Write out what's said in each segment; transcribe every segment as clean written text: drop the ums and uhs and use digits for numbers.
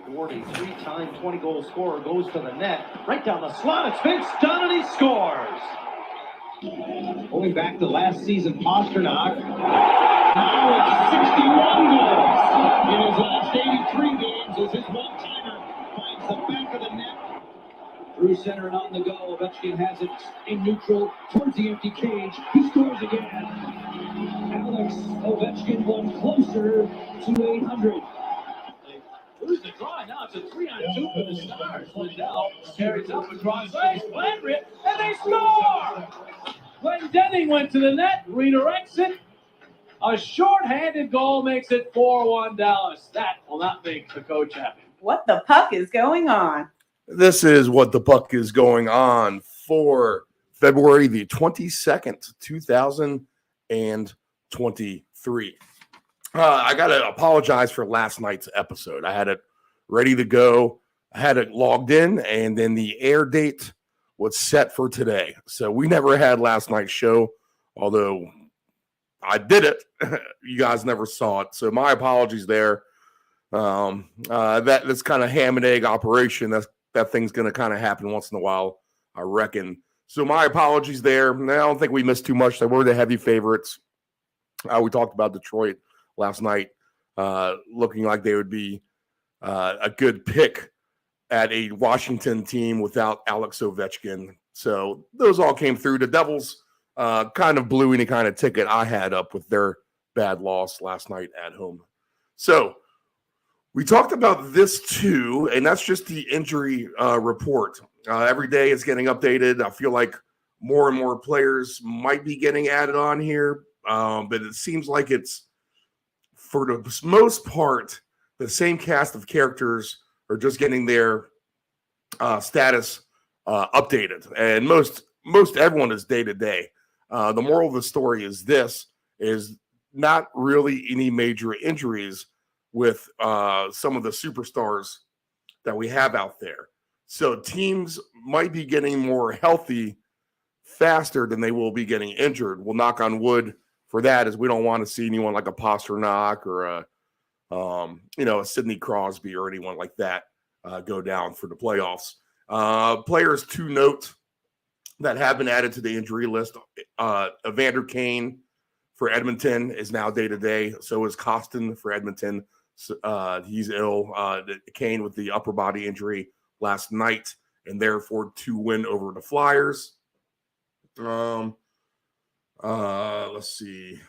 Ward, a three-time 20-goal scorer, goes to the net. Right down the slot, it's Vince Dunn, and he scores. Going back to last season, Pasternak. Now it's 61 goals in his last 83 games as his one-timer finds the back of the net. Through center and on the go. Ovechkin has it in neutral towards the empty cage. He scores again. Alex Ovechkin one closer to 800. Who's the draw? Now it's a 3-on-2 for the Stars. Lindell carries up across ice. Landry, and they score! Glendening went to the net, redirects it. A short-handed goal makes it 4-1 Dallas. That will not make the coach happy. What the puck is going on? This is what the puck is going on for February the 22nd, 2023. I got to apologize for last night's episode. I had it ready to go. I had it logged in, and then the air date was set for today. So we never had last night's show, although I did it. You guys never saw it. So my apologies there. That's kind of ham and egg operation. That thing's going to kind of happen once in a while, I reckon. So my apologies there. I don't think we missed too much. They were the heavy favorites. We talked about Detroit last night, looking like they would be a good pick at a Washington team without Alex Ovechkin. So those all came through. The Devils kind of blew any kind of ticket I had up with their bad loss last night at home. So we talked about this too, and that's just the injury report. Every day it's getting updated. I feel like more and more players might be getting added on here, but it seems like it's, for the most part, the same cast of characters are just getting their status updated. And most everyone is day to day. The moral of the story is this, is not really any major injuries with some of the superstars that we have out there. So teams might be getting more healthy faster than they will be getting injured. We'll knock on wood for that, as we don't want to see anyone like a Pasternak or a Sidney Crosby or anyone like that go down for the playoffs. Players to note that have been added to the injury list: Evander Kane for Edmonton is now day to day. So is Costin for Edmonton. He's ill. Kane with the upper body injury last night, and therefore to win over the Flyers. Let's see.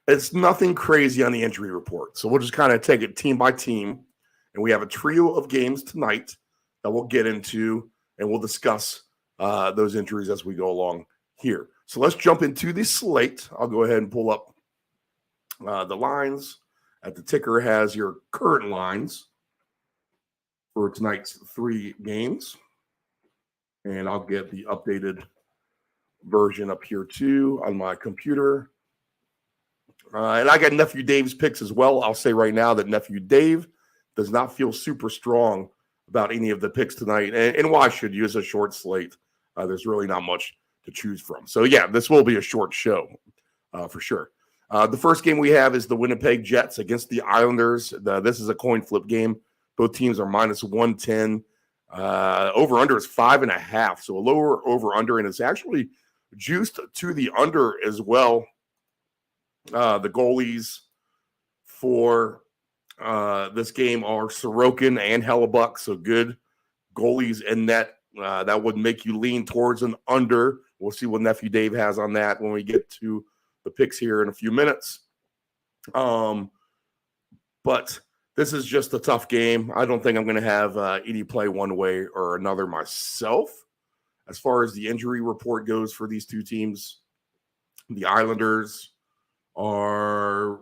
It's nothing crazy on the injury report. So we'll just kind of take it team by team. And we have a trio of games tonight that we'll get into, and we'll discuss those injuries as we go along here. So let's jump into the slate. I'll go ahead and pull up the lines. At the ticker has your current lines for tonight's 3 games. And I'll get the updated version up here too on my computer. And I got Nephew Dave's picks as well. I'll say right now that Nephew Dave does not feel super strong about any of the picks tonight. And why should you? It's a short slate. There's really not much to choose from. So, yeah, this will be a short show for sure. The first game we have is the Winnipeg Jets against the Islanders. This is a coin flip game. Both teams are minus 110. Over-under is 5.5, so a lower over-under, and it's actually juiced to the under as well. The goalies for this game are Sorokin and Hellebuck, so good goalies in net. That would make you lean towards an under. We'll see what Nephew Dave has on that when we get to the picks here in a few minutes. But this is just a tough game. I don't think I'm going to have any play one way or another myself. As far as the injury report goes for these two teams, the Islanders are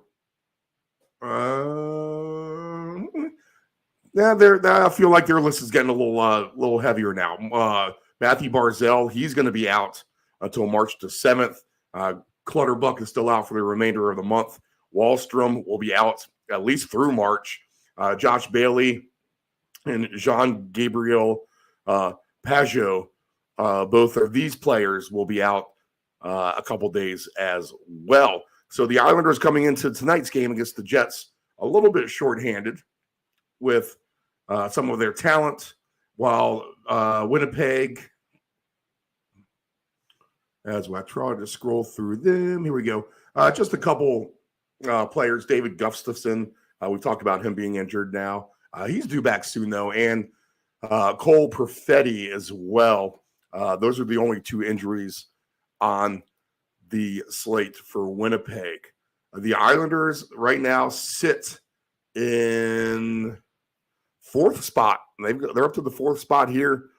I feel like their list is getting a little heavier now. Matthew Barzal, he's going to be out until March the 7th. Clutterbuck is still out for the remainder of the month. Wallstrom will be out at least through March. Josh Bailey and Jean-Gabriel Pageau, both of these players will be out a couple days as well. So the Islanders coming into tonight's game against the Jets a little bit shorthanded with some of their talent, while Winnipeg, as I try to scroll through them, here we go. Just a couple players. David Gustafson, we've talked about him being injured now. He's due back soon, though, and Cole Perfetti as well. Those are the only 2 injuries on the slate for Winnipeg. The Islanders right now sit in 4th spot. They're up to the 4th spot here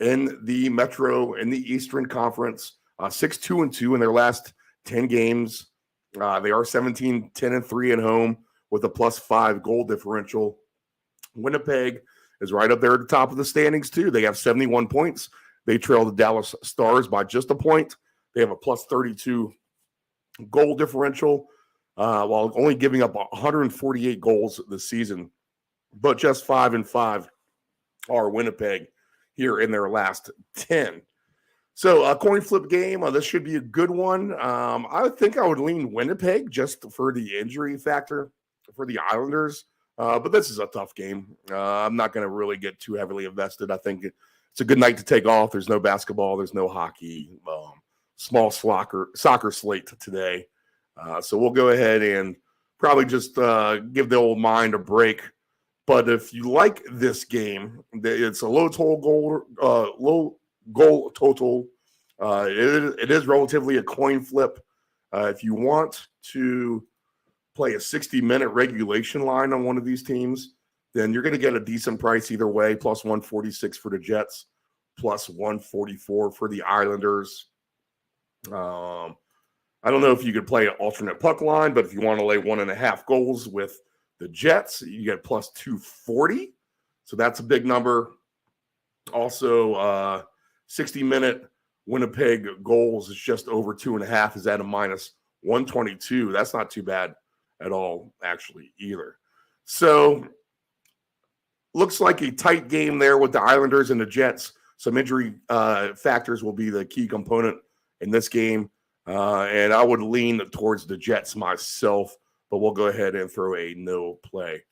in the Metro, in the Eastern Conference. 6-2-2 in their last 10 games. They are 17-10-3 at home with a +5 goal differential. Winnipeg is right up there at the top of the standings, too. They have 71 points. They trail the Dallas Stars by just a point. They have a +32 goal differential, while only giving up 148 goals this season. But just 5-5 are Winnipeg here in their last 10. So a coin flip game. This should be a good one. I think I would lean Winnipeg just for the injury factor for the Islanders. But this is a tough game. I'm not going to really get too heavily invested. I think it's a good night to take off. There's no basketball. There's no hockey. Small soccer slate today. So we'll go ahead and probably just give the old mind a break. But if you like this game, it's a low goal total. It is relatively a coin flip. If you want to play a 60-minute regulation line on one of these teams, then you're going to get a decent price either way, +146 for the Jets, +144 for the Islanders. I don't know if you could play an alternate puck line, but if you want to lay 1.5 goals with the Jets, you get +240. So that's a big number. Also, 60-minute Winnipeg goals is just over 2.5. Is at a -122. That's not too bad at all, actually, either. So looks like a tight game there with the Islanders and the Jets. Some injury factors will be the key component in this game. And I would lean towards the Jets myself, but we'll go ahead and throw a no play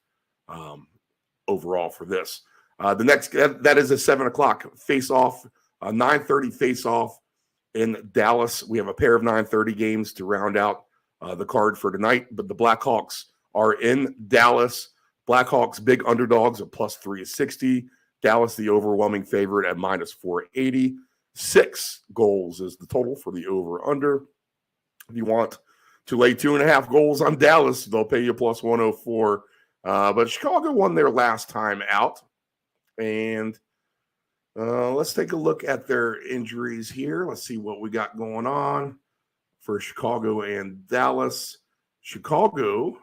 overall for this. The next, that is a 7 o'clock face-off, 9:30 face-off in Dallas. We have a pair of 9:30 games to round out the card for tonight, but the Blackhawks are in Dallas. Blackhawks, big underdogs at +360. Dallas, the overwhelming favorite at -480. 6 goals is the total for the over-under. If you want to lay 2.5 goals on Dallas, they'll pay you +104. But Chicago won their last time out. And let's take a look at their injuries here. Let's see what we got going on for Chicago and Dallas. Chicago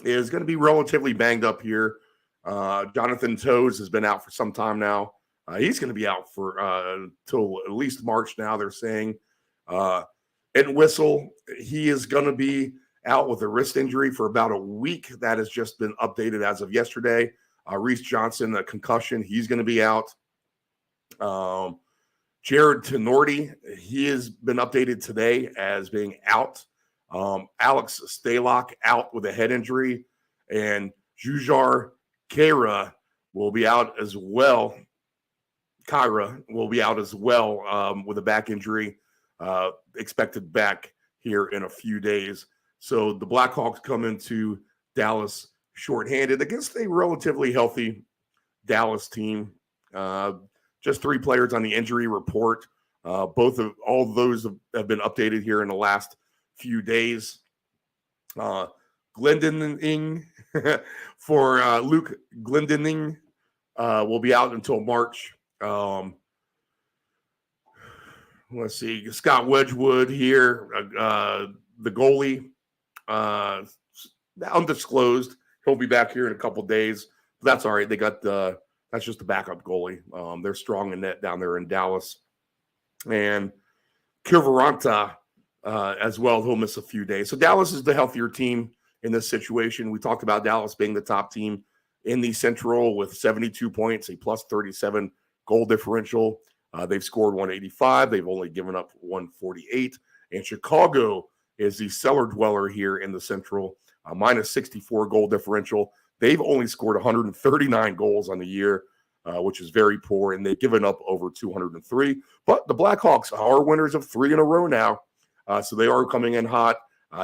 is going to be relatively banged up here. Jonathan Toews has been out for some time now. He's going to be out for till at least March now, they're saying. Ed Whistle, he is going to be out with a wrist injury for about a week. That has just been updated as of yesterday. Reese Johnson, a concussion, he's going to be out. Jared Tenorti, he has been updated today as being out. Alex Stalock out with a head injury. And Jujar Khaira will be out as well. Kyra will be out as well with a back injury, expected back here in a few days. So the Blackhawks come into Dallas shorthanded against a relatively healthy Dallas team. Just 3 players on the injury report. All of those have been updated here in the last few days. Glendening for Luke Glendening will be out until March. Let's see. Scott Wedgwood here, the goalie, undisclosed. He'll be back here in a couple days. But that's all right. They got that's just the backup goalie. They're strong in net down there in Dallas. And Kiviranta as well. He'll miss a few days. So Dallas is the healthier team in this situation. We talked about Dallas being the top team in the Central with 72 points, a +37 goal differential. They've scored 185. They've only given up 148. And Chicago is the cellar dweller here in the Central minus 64 goal differential. They've only scored 139 goals on the year, which is very poor, and they've given up over 203. But the Blackhawks are winners of 3 in a row now, so they are coming in hot.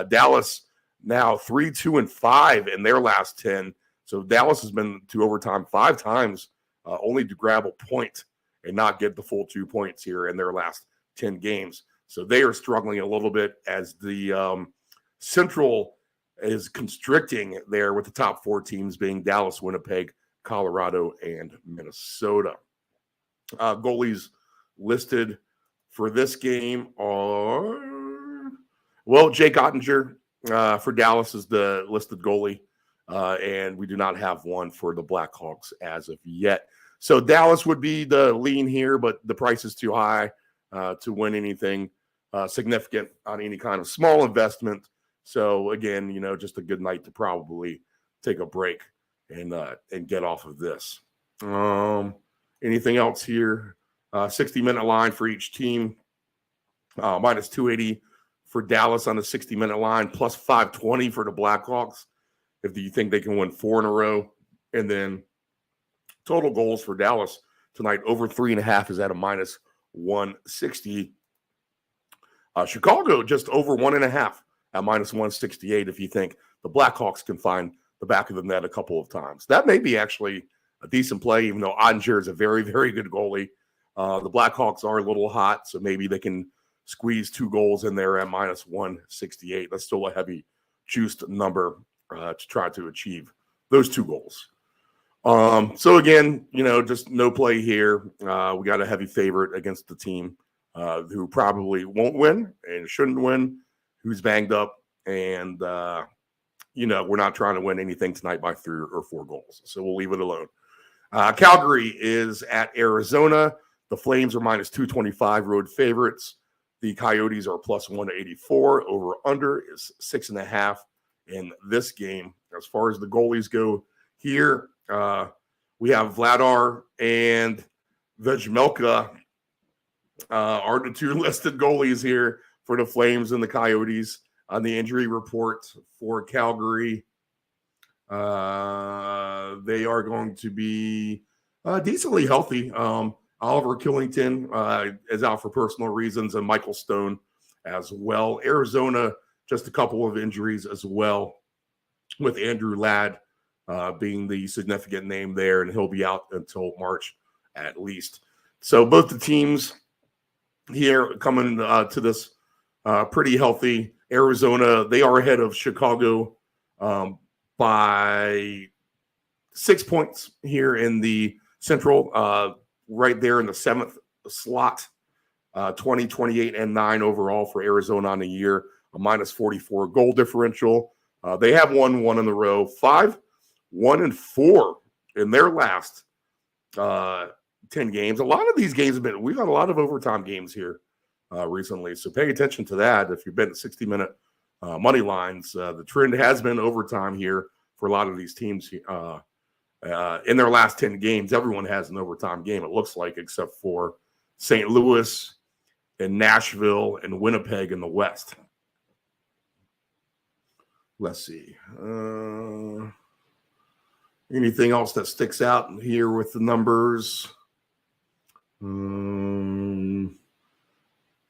Dallas now 3-2-5 in their last 10. So Dallas has been to overtime 5 times, only to grab a point and not get the full 2 points here in their last 10 games. So they are struggling a little bit as the Central is constricting there with the top 4 teams being Dallas, Winnipeg, Colorado, and Minnesota. Goalies listed for this game are, well, Jake Ottinger for Dallas is the listed goalie, and we do not have one for the Blackhawks as of yet. So Dallas would be the lean here, but the price is too high to win anything significant on any kind of small investment. So again, just a good night to probably take a break and get off of this. Anything else here? 60-minute line for each team. Minus 280 for Dallas on the 60-minute line, plus 520 for the Blackhawks if you think they can win 4 in a row. And then total goals for Dallas tonight over 3.5 is at a minus 160. Chicago just over 1.5 at minus 168 if you think the Blackhawks can find the back of the net a couple of times. That may be actually a decent play, even though Ottinger is a very, very good goalie. The Blackhawks are a little hot, so maybe they can squeeze 2 goals in there at minus 168. That's still a heavy juiced number to try to achieve those 2 goals. So again, just no play here. We got a heavy favorite against the team who probably won't win and shouldn't win, who's banged up, and we're not trying to win anything tonight by 3 or 4 goals. So we'll leave it alone. Calgary is at Arizona. The Flames are minus 225 road favorites. The Coyotes are plus 184. Over under is 6.5 in this game. As far as the goalies go here, we have Vladar and Vejmelka are the 2 listed goalies here for the Flames and the Coyotes. On the injury report for Calgary, they are going to be decently healthy. Oliver Killington is out for personal reasons, and Michael Stone as well. Arizona, just a couple of injuries as well, with Andrew Ladd being the significant name there, and he'll be out until March at least. So both the teams here coming to this pretty healthy. Arizona, they are ahead of Chicago by 6 points here in the Central, right there in the 7th slot, 20, 28, and 9 overall for Arizona on the year, a minus 44 goal differential. They have won 1 in a row, 5, 1, and 4 in their last 10 games. A lot of these games we've got a lot of overtime games here recently, so pay attention to that. If you've been at 60-minute money lines, the trend has been overtime here for a lot of these teams. In their last 10 games, everyone has an overtime game, it looks like, except for St. Louis and Nashville and Winnipeg in the West. Let's see. Anything else that sticks out here with the numbers?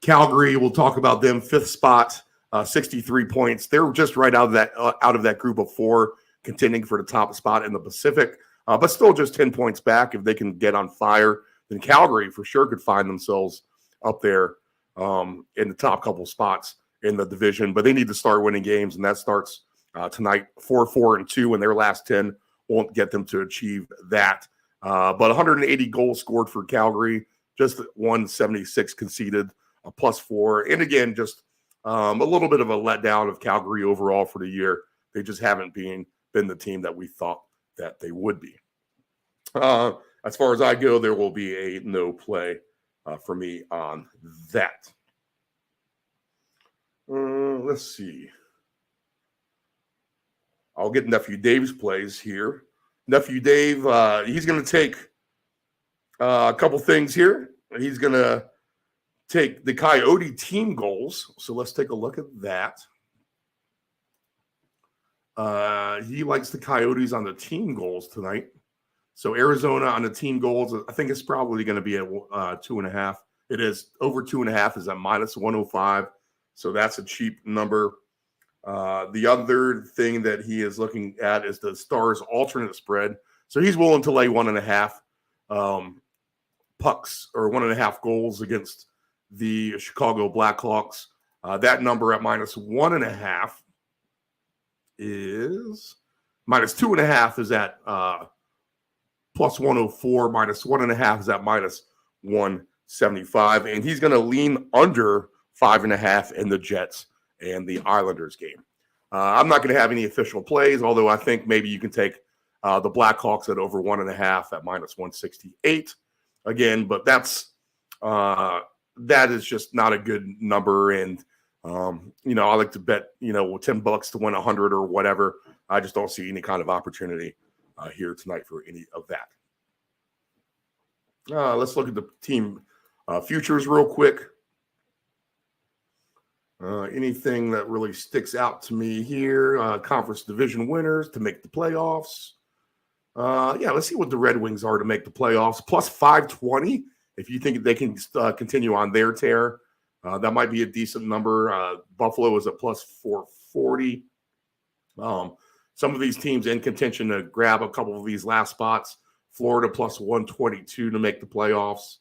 Calgary, we'll talk about them. 5th spot, 63 points. They're just right out of that group of 4, contending for the top spot in the Pacific, but still just 10 points back. If they can get on fire, then Calgary for sure could find themselves up there in the top couple spots in the division. But they need to start winning games, and that starts tonight. 4-4-2 in their last 10 won't get them to achieve that. But 180 goals scored for Calgary, just 176 conceded, a +4. And again, just a little bit of a letdown of Calgary overall for the year. They just haven't been the team that we thought that they would be. As far as I go, there will be a no play for me on that. Let's see. I'll get Nephew Dave's plays here. Nephew Dave, he's going to take a couple things here. He's going to take the Coyote team goals. So let's take a look at that. He likes the Coyotes on the team goals tonight. So Arizona on the team goals, I think it's probably going to be at 2.5. It is over 2.5 is at minus 105. So that's a cheap number. The other thing that he is looking at is the Stars alternate spread. So he's willing to lay 1.5 pucks or 1.5 goals against the Chicago Blackhawks. That number at minus 1.5 is minus 2.5 is at plus 104. Minus 1.5 is at minus 175. And he's going to lean under 5.5 in the Jets and the Islanders game. I'm not going to have any official plays, although I think maybe you can take the Blackhawks at over 1.5 at minus 168 again, but that is just not a good number. And I like to bet $10 to win 100 or whatever. I just don't see any kind of opportunity here tonight for any of that. Let's look at the team futures real quick. Anything that really sticks out to me here, conference division winners to make the playoffs. Let's see what the Red Wings are to make the playoffs. Plus 520, if you think they can continue on their tear. That might be a decent number. Buffalo is at plus 440. Some of these teams in contention to grab a couple of these last spots. Florida plus 122 to make the playoffs.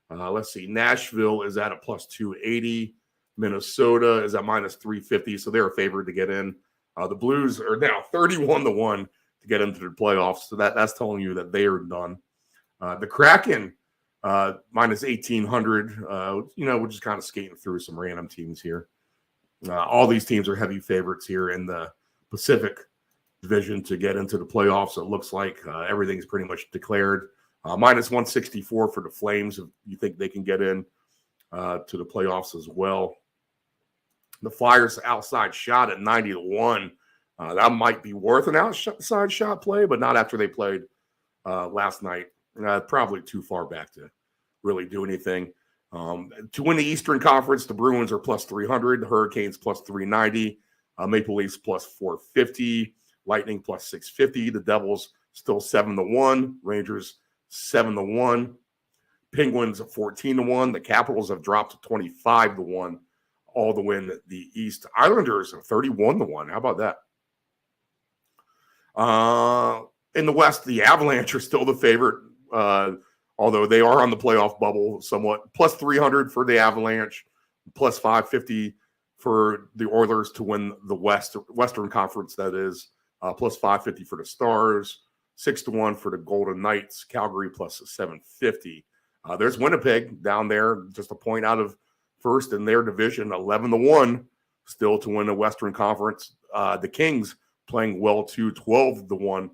Let's see. Nashville is at a plus 280. Minnesota is at minus 350, so they're a favorite to get in. The Blues are now 31-1 to get into the playoffs, so that's telling you that they are done. The Kraken minus 1,800. We're just kind of skating through some random teams here. All these teams are heavy favorites here in the Pacific Division to get into the playoffs. It looks like everything's pretty much declared. Minus 164 for the Flames if you think they can get in to the playoffs as well. The Flyers outside shot at 90-1. That might be worth an outside shot play, but not after they played last night. Probably too far back to really do anything. To win the Eastern Conference, the Bruins are plus 300, the Hurricanes plus 390, Maple Leafs plus 450, Lightning plus 650, the Devils still 7-1, Rangers 7-1, Penguins at 14-1, the Capitals have dropped to 25-1, all to win the East. Islanders are 31-1. How about that? In the West, the Avalanche are still the favorite, although they are on the playoff bubble somewhat. Plus 300 for the Avalanche, plus 550 for the Oilers to win the Western Conference, that is. Plus 550 for the Stars, 6-1 for the Golden Knights, Calgary plus 750. There's Winnipeg down there, just a point out of first in their division, 11-1, still to win the Western Conference. The Kings playing well too, 12-1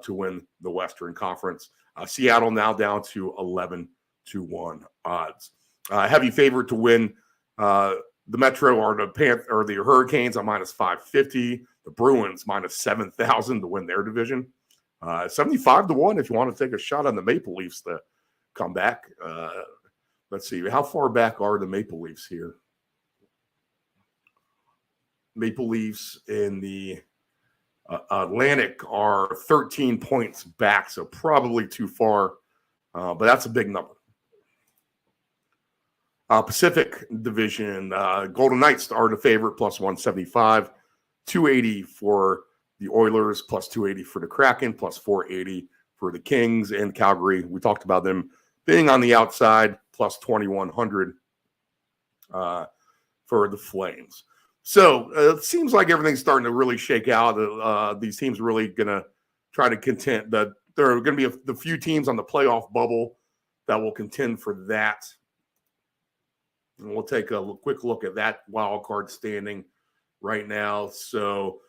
to win the Western Conference. Seattle now down to 11-1 odds. Heavy favorite to win the Metro are the Hurricanes on minus 550. The Bruins minus 7,000 to win their division. 75-1 if you want to take a shot on the Maple Leafs to come back. Let's see. How far back are the Maple Leafs here? Maple Leafs in the Atlantic are 13 points back, so probably too far, but that's a big number. Pacific Division, Golden Knights are the favorite, plus 175, 280 for the Oilers, plus 280 for the Kraken, plus 480 for the Kings and Calgary. We talked about them being on the outside, plus 2,100 for the Flames. So it seems like everything's starting to really shake out. These teams really going to try to contend. There are going to be the few teams on the playoff bubble that will contend for that. And we'll take a quick look at that wild card standing right now. So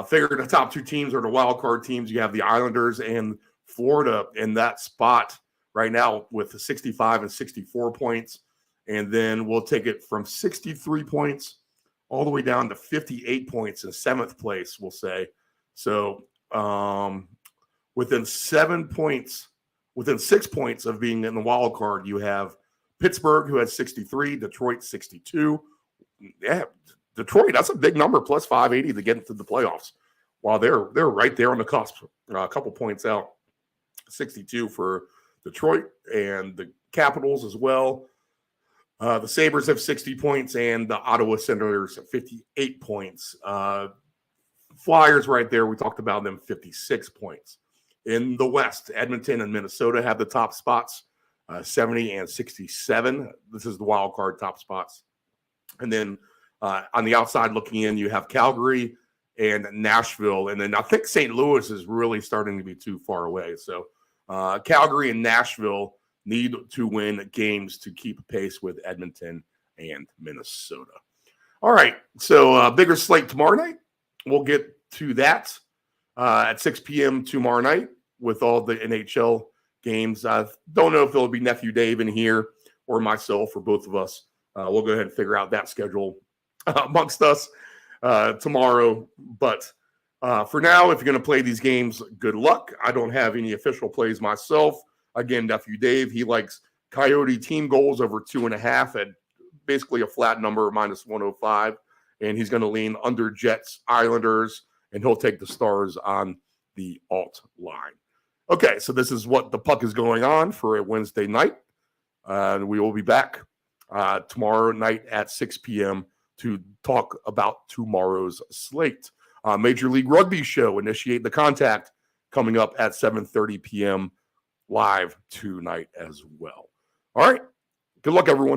figure the top two teams are the wild card teams. You have the Islanders and Florida in that spot right now with 65 and 64 points. And then we'll take it from 63 points all the way down to 58 points in seventh place, we'll say. So within 6 points of being in the wild card, you have Pittsburgh, who has 63, Detroit 62. Yeah, Detroit, that's a big number, plus 580 to get into the playoffs. while they're right there on the cusp, a couple points out. 62 for Detroit and the Capitals as well. The Sabres have 60 points and the Ottawa Senators have 58 points. Flyers right there, we talked about them, 56 points. In the West, Edmonton and Minnesota have the top spots, 70 and 67. This is the wild card top spots. And then on the outside looking in, you have Calgary and Nashville. And then I think St. Louis is really starting to be too far away. So Calgary and Nashville need to win games to keep pace with Edmonton and Minnesota. All right, so bigger slate tomorrow night. We'll get to that at 6 p.m. tomorrow night with all the NHL games. I don't know if there'll be Nephew Dave in here or myself or both of us. We'll go ahead and figure out that schedule amongst us tomorrow. But for now, if you're going to play these games, good luck. I don't have any official plays myself. Again, Nephew Dave, he likes Coyote team goals over 2.5 at basically a flat number, minus 105. And he's going to lean under Jets, Islanders, and he'll take the Stars on the alt line. Okay, so this is what the puck is going on for a Wednesday night. We will be back tomorrow night at 6 p.m. to talk about tomorrow's slate. Major League Rugby show, Initiate the Contact, coming up at 7:30 p.m. live tonight as well. All right, good luck, everyone.